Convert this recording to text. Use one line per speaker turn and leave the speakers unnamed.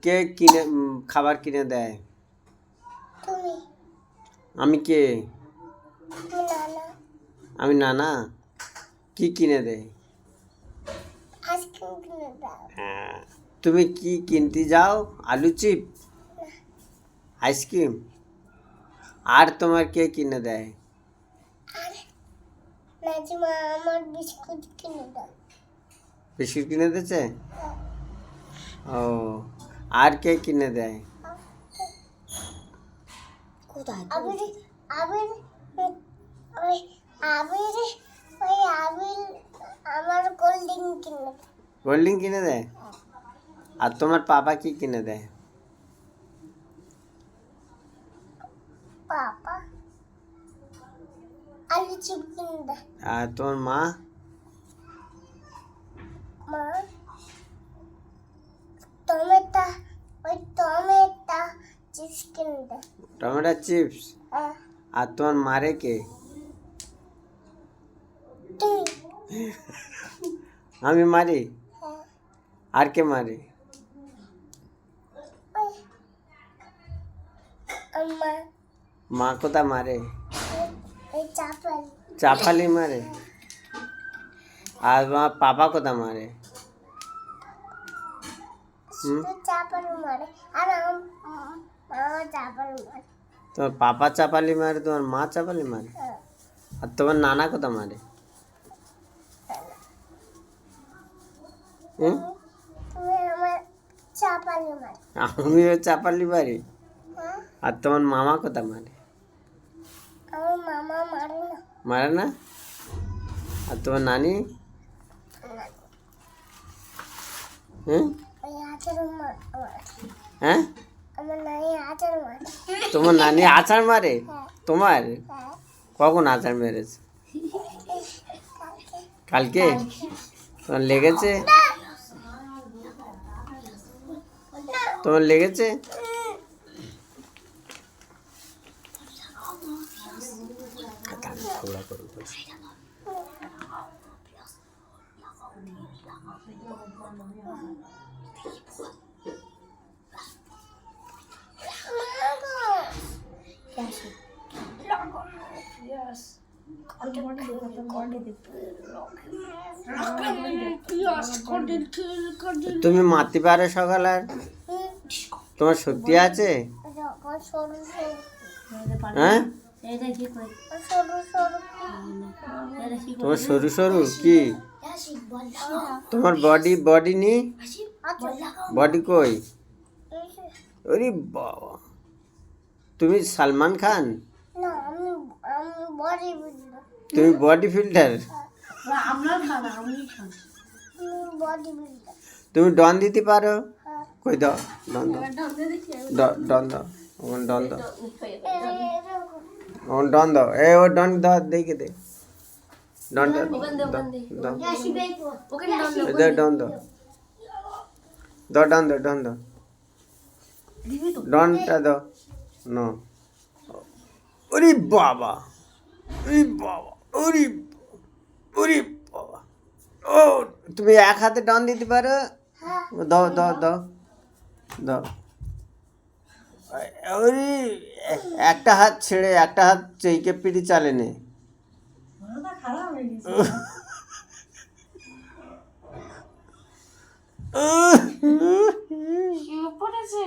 কে কিনে খাবার কিনে দেয়?
তুমি।
আমি কে?
নানা।
আমি নানা। কি কিনে দেয়?
আইসক্রিম কিনে দাও।
তুমি কি কিনতে যাও? আলু চিপ, আইসক্রিম। আর তোমার কে কিনে দেয়?
আর নাজিমা আমার বিস্কুট কিনে দাও।
বিস্কুট কিনে দিয়েছে? ও, আর কে কিনে দেয়?
কোথায়? আবির আবির ওই আবির ওই আবির আমার কোল্ড ড্রিঙ্ক কিনে দাও।
কোল্ড ড্রিঙ্ক কিনে দেয়? আর তোমার পাপা কি কিনে দেয়?
পাপা আলু চিপ কিনে দেয়।
আর তোমার মা?
মা টমেটো টমেটো চিপস কিনে দেয়।
Tomato chips. আর তোমার মারে কে?
তুমি।
আমি মারি। আর কে মারে?
আম্মা
মা কোথা মারে?
এই চাপাল
চাপালি মারে। আর তোমার পাপা কোথা মারে?
শুধু চাপাল মারে আর মামা চাপাল মারে।
তোমার পাপা চাপালি মারে, তোমার মা চাপালি মারে। আর তোমার নানা কোথা মারে? হুম?
তুমি আমার চাপালি মারে।
আমিও চাপালি মারি।
হ্যাঁ
আর তোমার মামা কোথা মারে?
আমার মামা মারে না।
মারে না? আর তোমার নানি? হুম?
ওই আচার মারে।
হ্যাঁ,
আমার নানি আচার মারে।
তোমার নানি আচার মারে?
হ্যাঁ
তোমার
হ্যাঁ
কখন আচার মেরেছে?
কালকে
কালকে? তোমার লেগেছে? তোমার লেগেছে? তুমি মারতে পারো সকাল? আর তোমার সত্যি আছে?
সরু সরু
হ্যাঁ,
সরু সরু
তোমার সরু সরু কি? তোমার বডি বডি নি? বডি কই? ওরে বাবা, তুমি সালমান খান?
না আমি আমি বডি বিল্ডার।
তুমি বডি ফিল্টার?
Body builder.
তুমি ডন দিতে পারো?
হ্যাঁ
কই দাও, ডন দাও, ডন দাও, ওখানে ডন দাও, ওখানে ডন দাও। ও ডন দাও, দেখে দে ডন দাও, দাও ডন দাও, দাও ডন দাও, ডন দাও, ডনটা দাও। নো, ওরে বাবা, ওরে বাবা, ওরে ওরে বাবা। ও, তুমি এক হাতে ডন দিতে পারো? দাও দাও দাও দাও। ওরে, একটা হাত ছেড়ে একটা হাত চেইকে পিটি চালে নে।
পড়েছে।